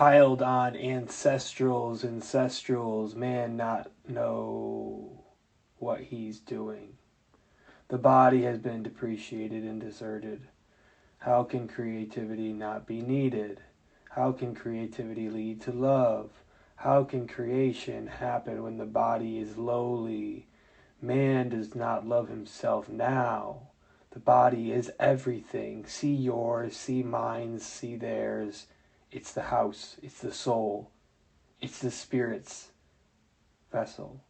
piled on ancestrals, man not know what he's doing. The body has been depreciated and deserted. How can creativity not be needed? How can creativity lead to love? How can creation happen when the body is lowly? Man does not love himself now. The body is everything. See yours, see mine, see theirs. It's the house, it's the soul, it's the spirit's vessel.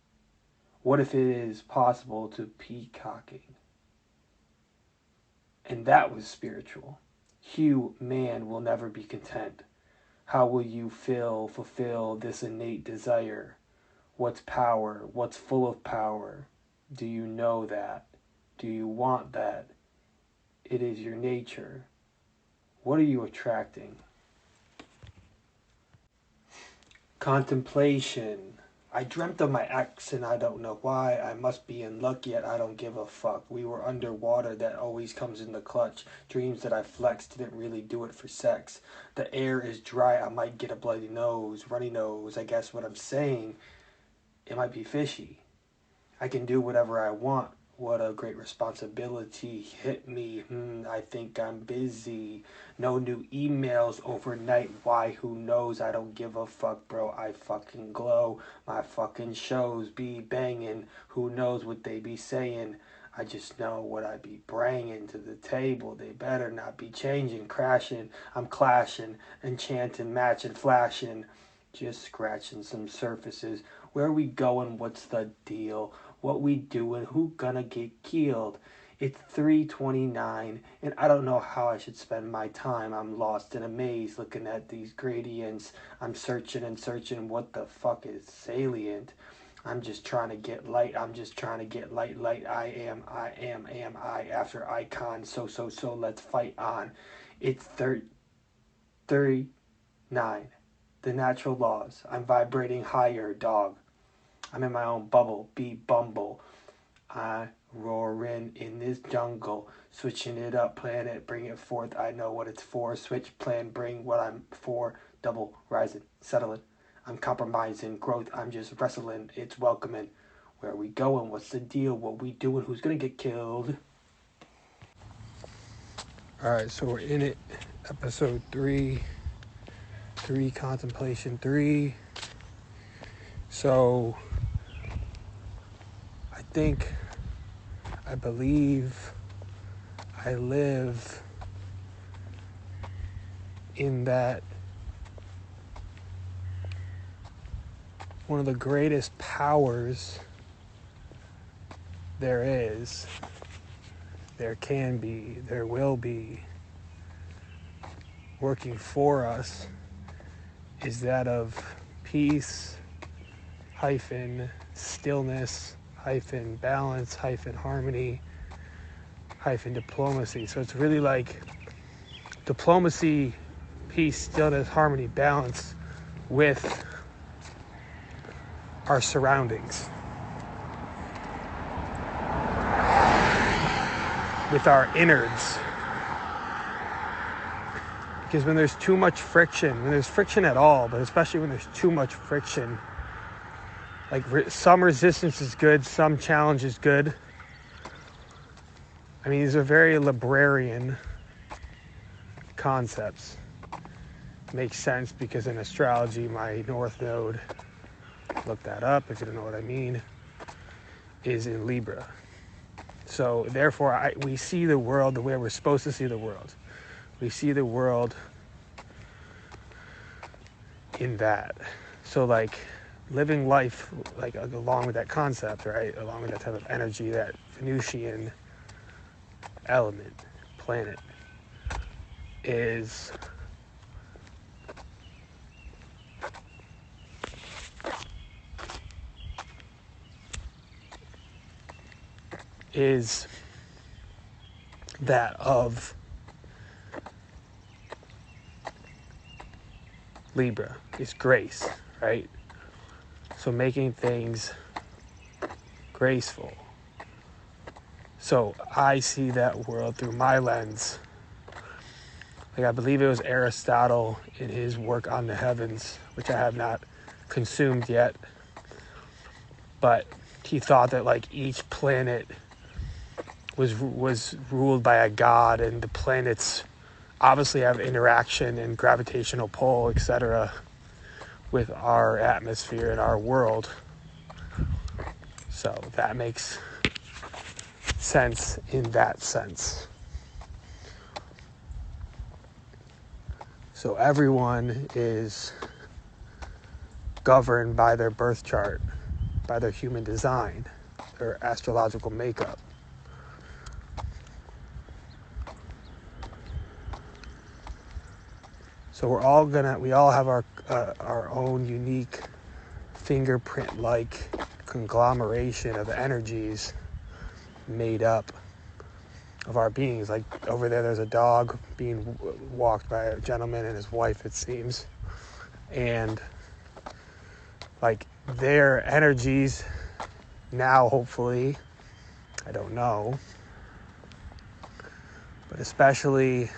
What if it is possible to peacocking? And that was spiritual. You, man, will never be content. How will you fulfill this innate desire? What's power? What's full of power? Do you know that? Do you want that? It is your nature. What are you attracting? Contemplation. I dreamt of my ex and I don't know why. I must be in luck yet I don't give a fuck. We were underwater, that always comes in the clutch. Dreams that I flexed, didn't really do it for sex. The air is dry, I might get a bloody nose, runny nose. I guess what I'm saying, it might be fishy. I can do whatever I want. What a great responsibility. Hit me. I think I'm busy. No new emails overnight. Why? Who knows? I don't give a fuck, bro. I fucking glow. My fucking shows be banging. Who knows what they be saying? I just know what I be bringing to the table. They better not be changing, crashing. I'm clashing, enchanting, matching, flashing. Just scratching some surfaces. Where we going? What's the deal? What we doing? Who gonna get killed? It's 3:29 and I don't know how I should spend my time. I'm lost in a maze looking at these gradients. I'm searching and searching. What the fuck is salient? I'm just trying to get light. I'm just trying to get light. I am I after icon. So let's fight on. It's 39. The natural laws. I'm vibrating higher, dog. I'm in my own bubble, be bumble. I roaring in this jungle, switching it up, plan it, bring it forth. I know what it's for. Switch plan, bring what I'm for. Double rising, settling. I'm compromising growth. I'm just wrestling. It's welcoming. Where are we going? What's the deal? What we doing? Who's gonna get killed? All right, so we're in it. Episode 3. Contemplation 3. So I believe, I live in that one of the greatest powers there is, there can be, there will be, working for us is that of peace, stillness, balance, harmony, diplomacy. So it's really like diplomacy, peace, stillness, harmony, balance with our surroundings, with our innards. Because when there's too much friction, when there's friction at all, but especially when there's too much friction, like some resistance is good, some challenge is good. I mean, these are very librarian concepts. Makes sense because in astrology, my North Node, look that up if you don't know what I mean, is in Libra. So therefore, we see the world the way we're supposed to see the world. We see the world in that. So like living life like along with that concept, right? Along with that type of energy, that Venusian element, planet, is that of Libra, is grace, right? So making things graceful. So I see that world through my lens Like, I believe it was Aristotle in his work on the heavens, which I have not consumed yet, but he thought that like each planet was ruled by a god, and the planets obviously have interaction and gravitational pull, etc., with our atmosphere and our world. So that makes sense in that sense. So everyone is governed by their birth chart, by their human design, their astrological makeup. So we all have our own unique fingerprint-like conglomeration of energies made up of our beings. Like over there's a dog being walked by a gentleman and his wife, it seems, and like their energies now, hopefully, I don't know, but especially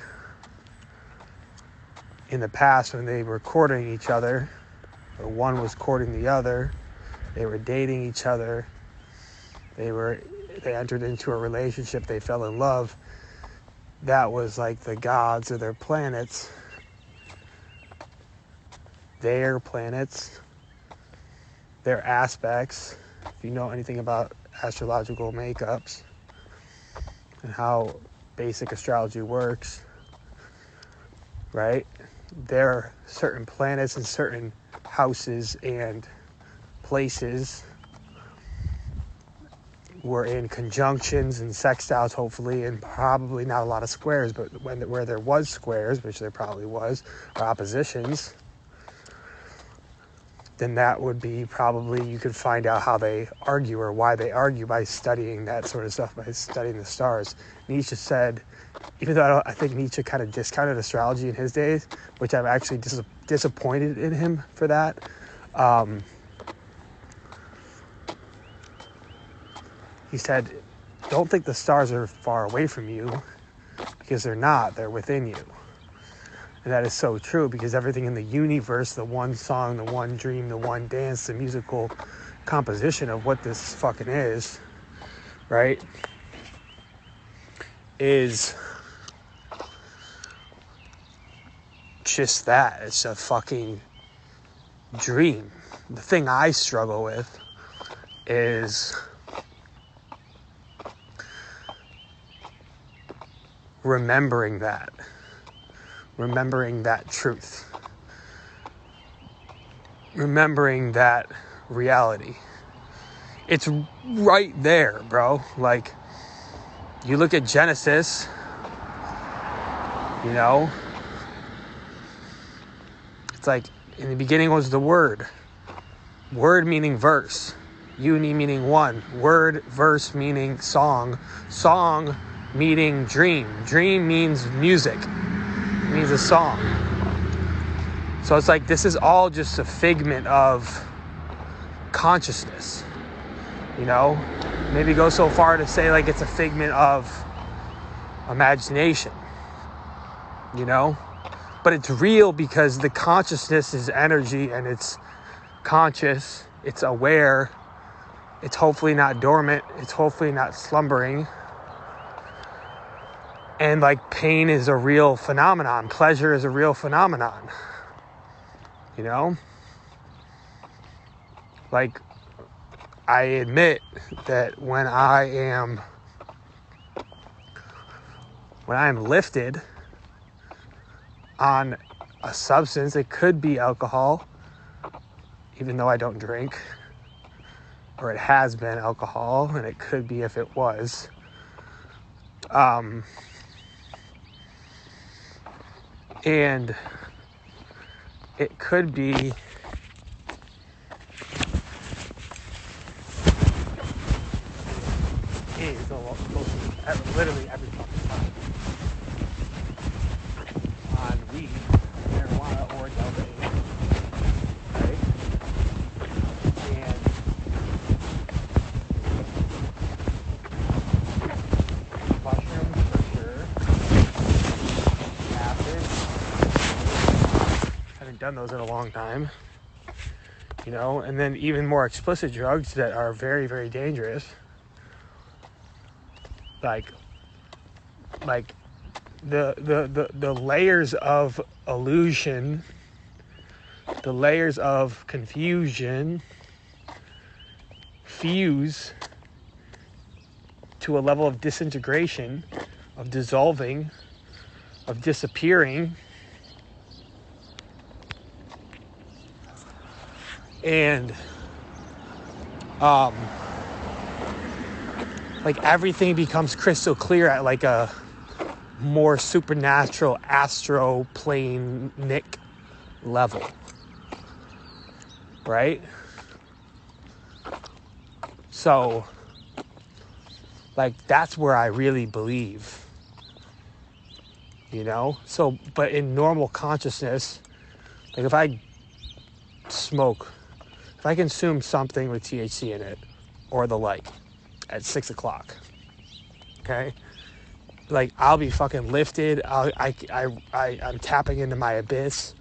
in the past when they were courting each other, or one was courting the other, they were dating each other, they entered into a relationship, they fell in love. That was like the gods of their planets, their aspects. If you know anything about astrological makeups and how basic astrology works, right? There are certain planets and certain houses and places were in conjunctions and sextiles, hopefully, and probably not a lot of squares, but where there was squares, which there probably was, or oppositions, then that would be probably, you could find out how they argue or why they argue by studying that sort of stuff, by studying the stars. Nietzsche said, even though I think Nietzsche kind of discounted astrology in his days, which I'm actually disappointed in him for that. He said, don't think the stars are far away from you, because they're not, they're within you. And that is so true, because everything in the universe, the one song, the one dream, the one dance, the musical composition of what this fucking is, right, is just that. It's a fucking dream. The thing I struggle with is remembering that truth, remembering that reality. It's right there, bro. Like, you look at Genesis, you know, it's like, in the beginning was the Word meaning verse, uni meaning one, word, verse meaning song meaning dream means music, it means a song. So it's like, this is all just a figment of consciousness, you know, maybe go so far to say like it's a figment of imagination, you know, but it's real because the consciousness is energy, and it's conscious, it's aware, it's hopefully not dormant, it's hopefully not slumbering. And like, pain is a real phenomenon, pleasure is a real phenomenon, you know? Like, I admit that when I am lifted on a substance, it could be alcohol, even though I don't drink, or it has been alcohol, and it could be if it was. And it could be literally every fucking time on weed, marijuana, or delta 8, right? And mushrooms for sure, acid, done those in a long time, you know, and then even more explicit drugs that are very, very dangerous, like the layers of illusion, the layers of confusion fuse to a level of disintegration, of dissolving, of disappearing, and like everything becomes crystal clear at like a more supernatural astro plane-nic level, right? So like that's where I really believe, you know. So but in normal consciousness, like if I consume something with THC in it or the like at 6 o'clock, okay, like I'll be fucking lifted. I'm tapping into my abyss,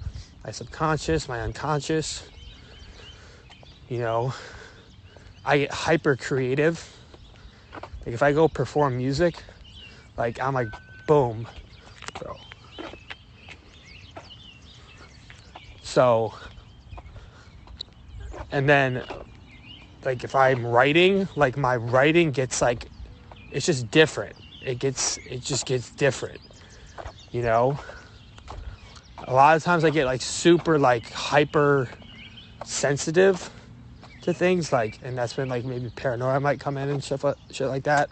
my subconscious, my unconscious, you know. I get hyper creative. Like if I go perform music, like I'm like boom, bro. So, and then like if I'm writing, like my writing gets like, it's just different. It just gets different, you know. A lot of times I get like super like hyper sensitive to things, like, and that's when like maybe paranoia might come in and shit like that.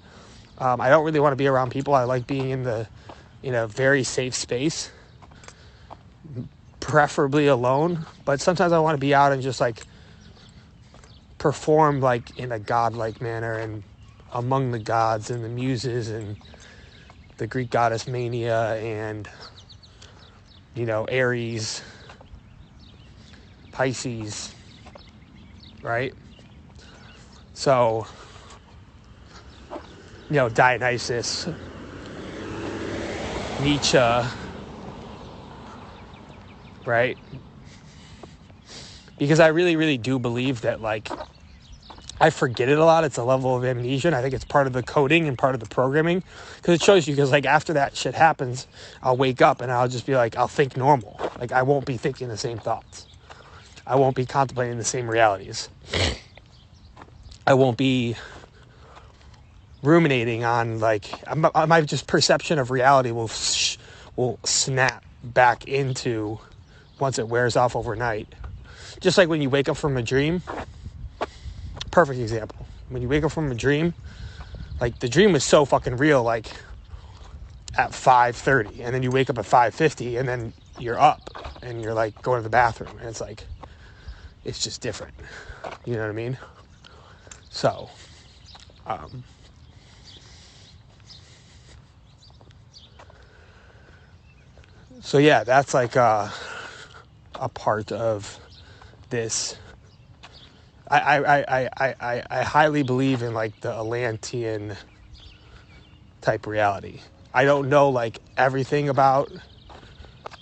I don't really want to be around people. I like being in a very safe space, preferably alone. But sometimes I want to be out and just like perform like in a godlike manner and among the gods and the muses and the Greek goddess Mania and, you know, Aries, Pisces, right? So, you know, Dionysus, Nietzsche, right? Because I really, really do believe that, like, I forget it a lot. It's a level of amnesia, and I think it's part of the coding and part of the programming, because it shows you, because like after that shit happens, I'll wake up and I'll just be like, I'll think normal. Like I won't be thinking the same thoughts. I won't be contemplating the same realities. I won't be ruminating on like, my just perception of reality will snap back into, once it wears off overnight. Just like when you wake up from a dream. Perfect example. When you wake up from a dream, like the dream was so fucking real, like at 5:30, and then you wake up at 5:50, and then you're up and you're like going to the bathroom, and it's like, it's just different. You know what I mean? So, so yeah, that's like a part of this. I highly believe in like the Atlantean type reality. I don't know like everything about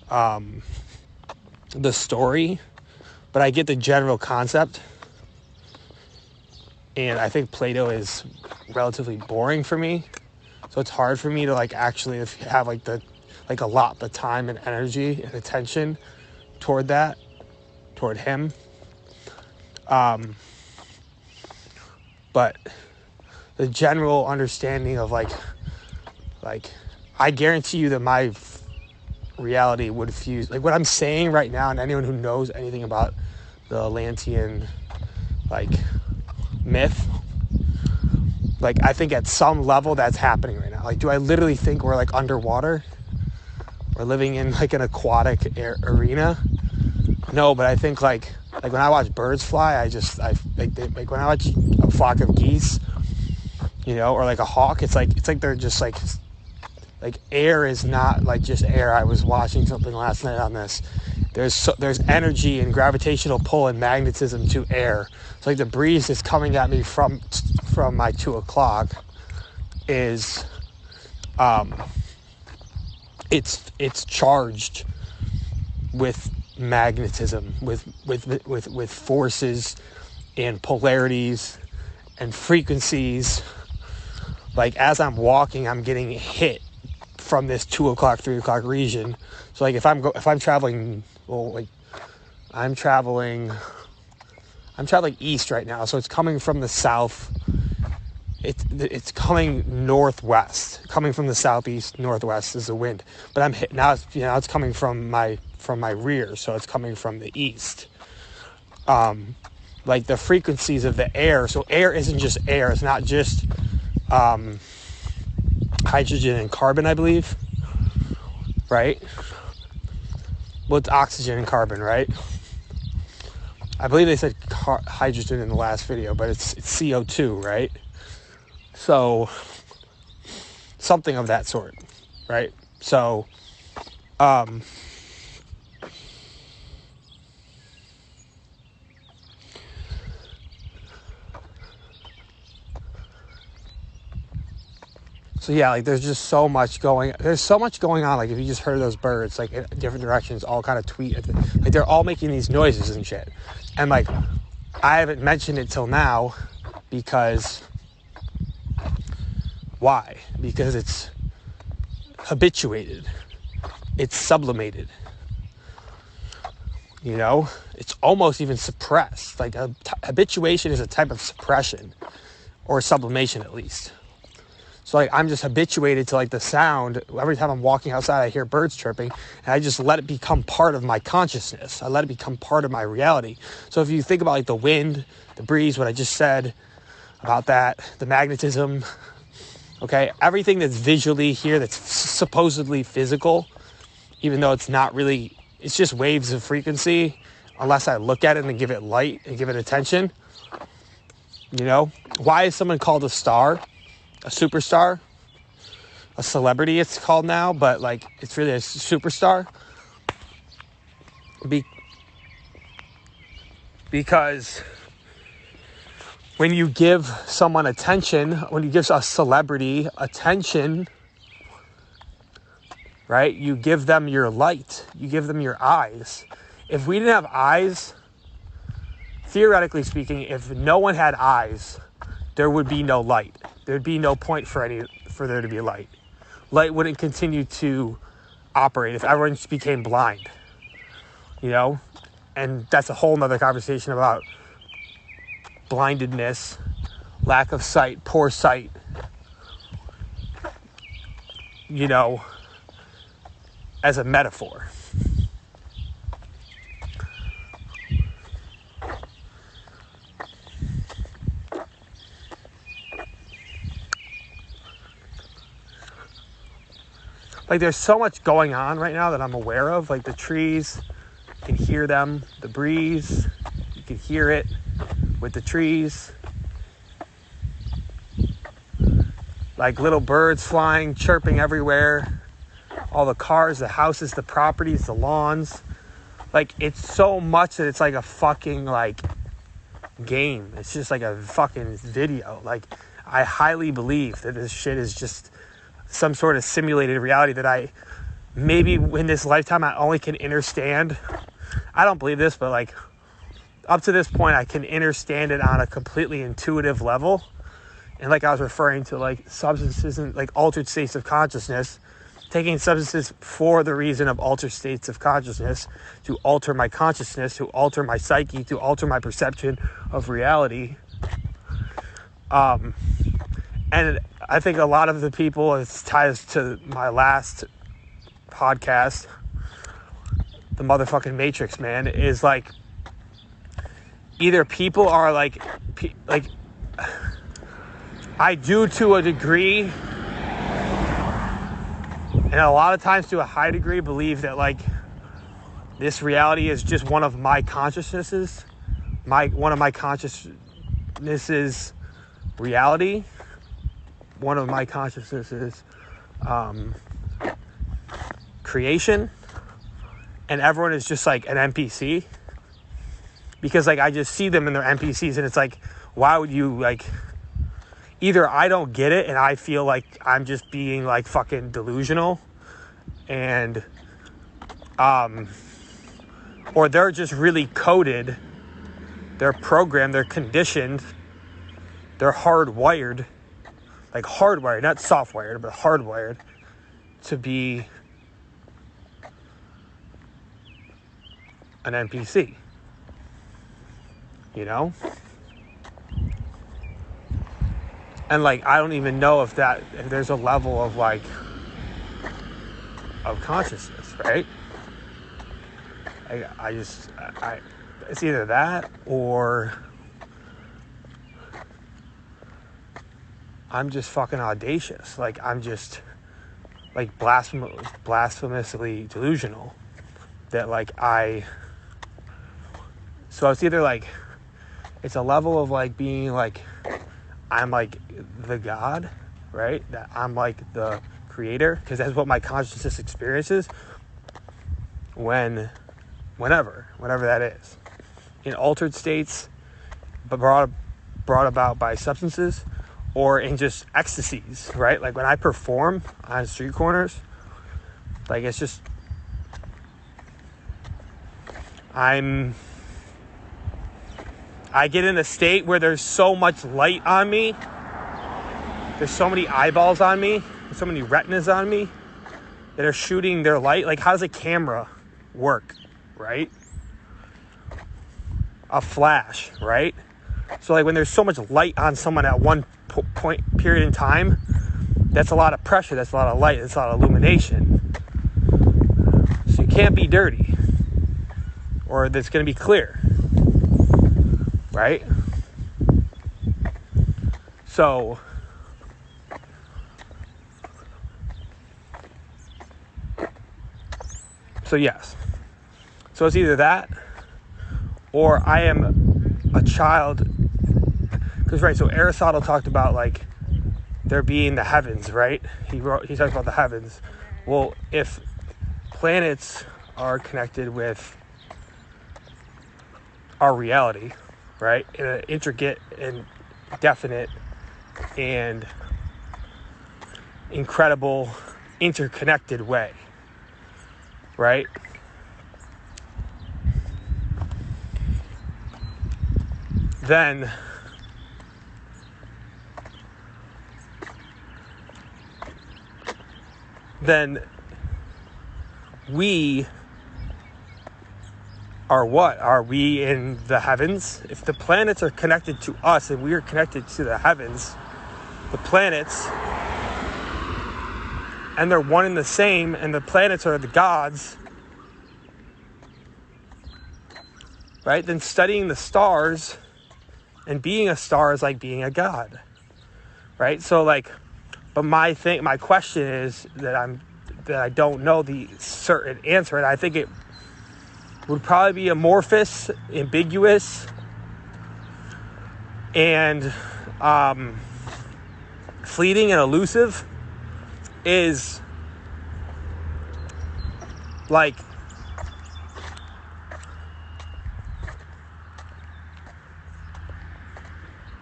the story, but I get the general concept. And I think Plato is relatively boring for me, so it's hard for me to like actually have like allot the time and energy and attention toward him. But the general understanding of like I guarantee you that my reality would fuse, like what I'm saying right now, and anyone who knows anything about the Atlantean like myth, like I think at some level that's happening right now. Like, do I literally think we're like underwater? We're living in like an aquatic arena? No, but I think like when I watch birds fly, I like when I watch a flock of geese, you know, or like a hawk, it's like they're just like air is not like just air. I was watching something last night on this. There's energy and gravitational pull and magnetism to air. So like the breeze that's coming at me from my 2 o'clock is it's charged with magnetism, with forces and polarities and frequencies. Like as I'm walking, I'm getting hit from this 2 o'clock, 3 o'clock region. So like if I'm traveling, well, like I'm traveling east right now, so it's coming from the south. It's coming northwest, coming from the southeast. Northwest is the wind, but I'm hit now. It's coming from my rear, so it's coming from the east. Like the frequencies of the air. So air isn't just air. It's not just hydrogen and carbon, I believe. Right? Well, it's oxygen and carbon, right? I believe they said hydrogen in the last video, but it's CO2, right? So something of that sort, right? So so yeah, like there's so much going on. Like if you just heard those birds, like in different directions, all kind of tweet, like they're all making these noises and shit. And like, I haven't mentioned it till now because why? Because it's habituated. It's sublimated. You know, it's almost even suppressed. Like habituation is a type of suppression or sublimation at least. So like I'm just habituated to like the sound. Every time I'm walking outside, I hear birds chirping, and I just let it become part of my consciousness. I let it become part of my reality. So if you think about like the wind, the breeze, what I just said about that, the magnetism, okay, everything that's visually here that's supposedly physical, even though it's not really, it's just waves of frequency, unless I look at it and give it light and give it attention. You know, why is someone called a star? A superstar, a celebrity it's called now, but like it's really a superstar because when you give someone attention, when you give a celebrity attention, right, you give them your light, you give them your eyes. If we didn't have eyes, theoretically speaking, if no one had eyes, there would be no light. There'd be no point for there to be light. Light wouldn't continue to operate if everyone just became blind, you know? And that's a whole nother conversation about blindedness, lack of sight, poor sight, you know, as a metaphor. Like there's so much going on right now that I'm aware of. Like the trees, you can hear them. The breeze, you can hear it with the trees. Like little birds flying, chirping everywhere. All the cars, the houses, the properties, the lawns. Like it's so much that it's like a fucking like game. It's just like a fucking video. Like I highly believe that this shit is just some sort of simulated reality that I maybe in this lifetime I only can understand. I don't believe this, but like up to this point I can understand it on a completely intuitive level. And like I was referring to like substances and like altered states of consciousness, taking substances for the reason of altered states of consciousness, to alter my consciousness, to alter my psyche, to alter my perception of reality. And I think a lot of the people, it ties to my last podcast, the motherfucking Matrix, man, is like either people are like I do to a degree, and a lot of times to a high degree, believe that like this reality is just one of my consciousnesses, one of my consciousnesses reality. One of my consciousnesses creation, and everyone is just like an NPC, because like I just see them in their NPCs, and it's like, why would you like, either I don't get it and I feel like I'm just being like fucking delusional, and or they're just really coded, they're programmed, they're conditioned, they're hardwired, like hardwired, not softwired, but hardwired to be an NPC, you know? And like, I don't even know if there's a level of like, of consciousness, right? It's either that or I'm just fucking audacious. Like, I'm just like blasphemously delusional that like so it's either like, it's a level of like being like, I'm like the God, right? That I'm like the creator, because that's what my consciousness experiences whenever that is. In altered states, but brought about by substances, or in just ecstasies, right? Like when I perform on street corners, like it's just, I get in a state where there's so much light on me, there's so many eyeballs on me, so many retinas on me that are shooting their light. Like, how does a camera work, right? A flash, right? So like when there's so much light on someone at one point period in time, that's a lot of pressure, that's a lot of light, that's a lot of illumination. So you can't be dirty, or that's going to be clear, right? So yes. So it's either that, or I am a child. Because, right, so Aristotle talked about, like, there being the heavens, right? He talks about the heavens. Well, if planets are connected with our reality, right, in an intricate and definite and incredible interconnected way, right? Then we are what? Are we in the heavens? If the planets are connected to us and we are connected to the heavens, the planets, and they're one and the same, and the planets are the gods, right? Then studying the stars and being a star is like being a god, right? So like, but my question is that I don't know the certain answer, and I think it would probably be amorphous, ambiguous, and fleeting and elusive. Is like,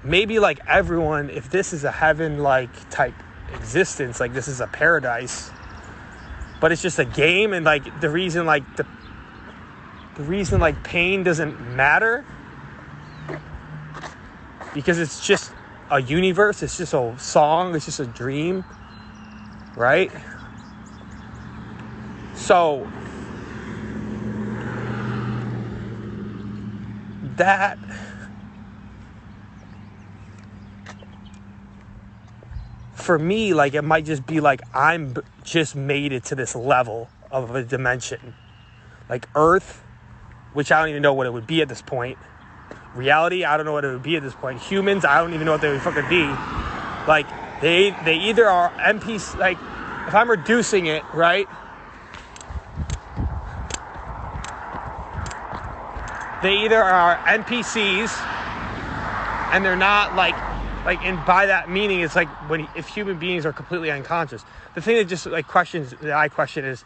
maybe like everyone, if this is a heaven-like type existence, like this is a paradise, but it's just a game, and like the reason like pain doesn't matter because it's just a universe, it's just a song, it's just a dream, right? So that for me, like, it might just be like I'm just made it to this level of a dimension, like Earth, which I don't even know what it would be at this point. Reality, I don't know what it would be at this point. Humans, I don't even know what they would fucking be. Like, they either are NPCs, like, if I'm reducing it, right? They either are NPCs, and they're not like, and by that meaning, it's like if human beings are completely unconscious. The thing that just like I question is,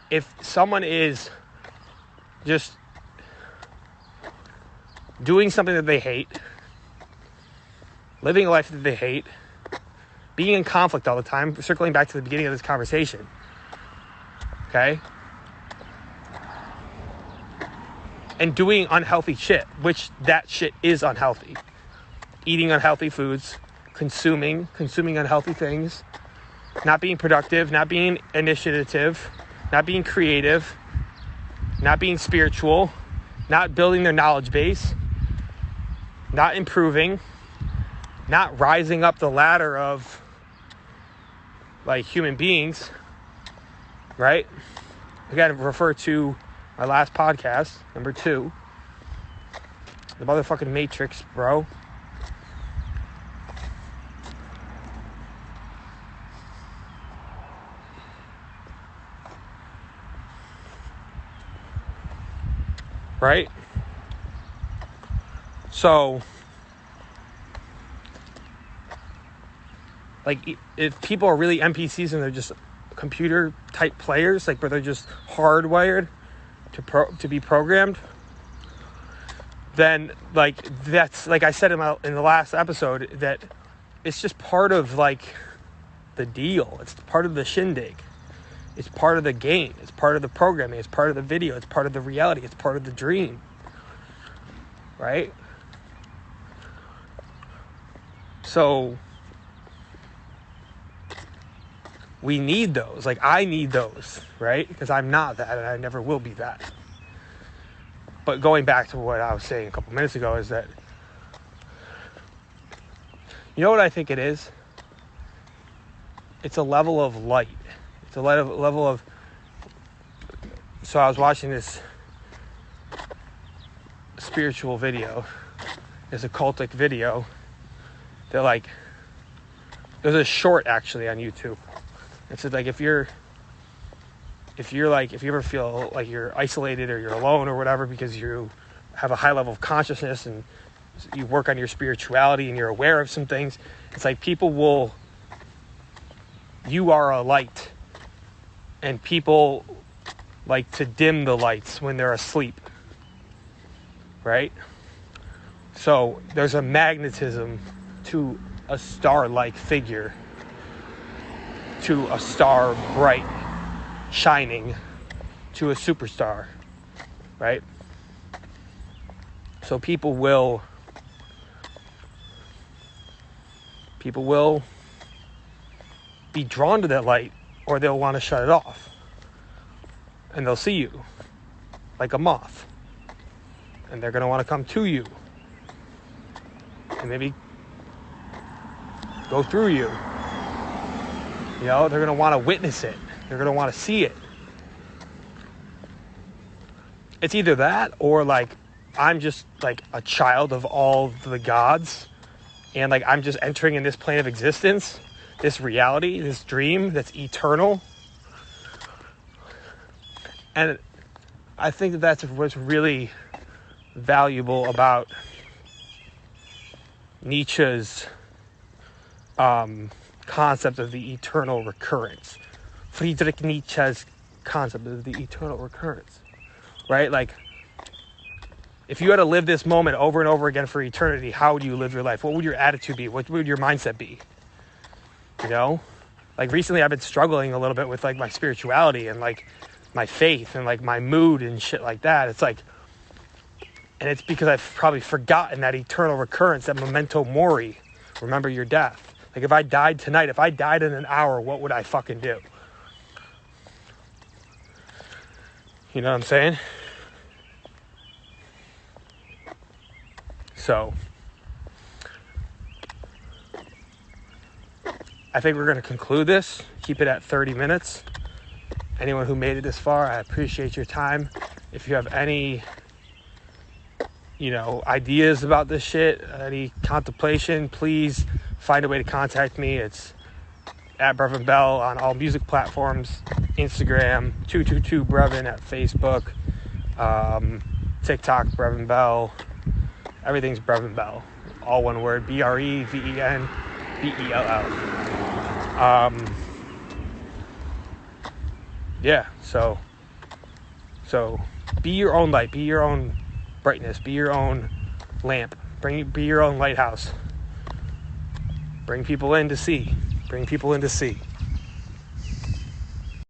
if someone is just doing something that they hate, living a life that they hate, being in conflict all the time, circling back to the beginning of this conversation, okay? and doing unhealthy shit, which that shit is unhealthy. Eating unhealthy foods, consuming unhealthy things, not being productive, not being initiative, not being creative, not being spiritual, not building their knowledge base, not improving, not rising up the ladder of like human beings, right? Again, refer to my last podcast, number 2, the motherfucking Matrix, bro. Right? So, like, if people are really NPCs and they're just computer type players, like where they're just hardwired to be programmed, then like that's, like I said in the last episode, that it's just part of like the deal. It's part of the shindig. It's part of the game. It's part of the programming. It's part of the video. It's part of the reality. It's part of the dream. Right? So we need those. Like, I need those, right? Because I'm not that, and I never will be that. But going back to what I was saying a couple minutes ago is that, you know what I think it is? It's a level of light. It's a level of... So I was watching this spiritual video, this occultic video, that like, there's a short actually on YouTube. It said like, if you ever feel like you're isolated or you're alone or whatever because you have a high level of consciousness and you work on your spirituality and you're aware of some things, it's like you are a light, and people like to dim the lights when they're asleep, right? So there's a magnetism to a star-like figure, to a star bright, shining, to a superstar, right? So people will be drawn to that light, or they'll want to shut it off. And they'll see you like a moth. And they're going to want to come to you. And maybe go through you. You know, they're going to want to witness it. They're going to want to see it. It's either that, or like, I'm just like a child of all the gods. And like, I'm just entering in this plane of existence, this reality, this dream that's eternal. And I think that's what's really valuable about Nietzsche's concept of the eternal recurrence. Friedrich Nietzsche's concept of the eternal recurrence, right? Like, if you had to live this moment over and over again for eternity, how would you live your life? What would your attitude be? What would your mindset be? You know? Like, recently I've been struggling a little bit with like my spirituality and like my faith and like my mood and shit like that. It's like, and it's because I've probably forgotten that eternal recurrence, that memento mori, remember your death. Like, if I died tonight, if I died in an hour, what would I fucking do? You know what I'm saying? So, I think we're going to conclude this. Keep it at 30 minutes. Anyone who made it this far, I appreciate your time. If you have any, ideas about this shit, any contemplation, please find a way to contact me. It's at Brevin Bell on all music platforms, Instagram, 222 Brevin at Facebook, TikTok, Brevin Bell. Everything's Brevin Bell. All one word, BREVENBELL. Yeah, so be your own light, be your own brightness, be your own lamp, be your own lighthouse. Bring people in to see.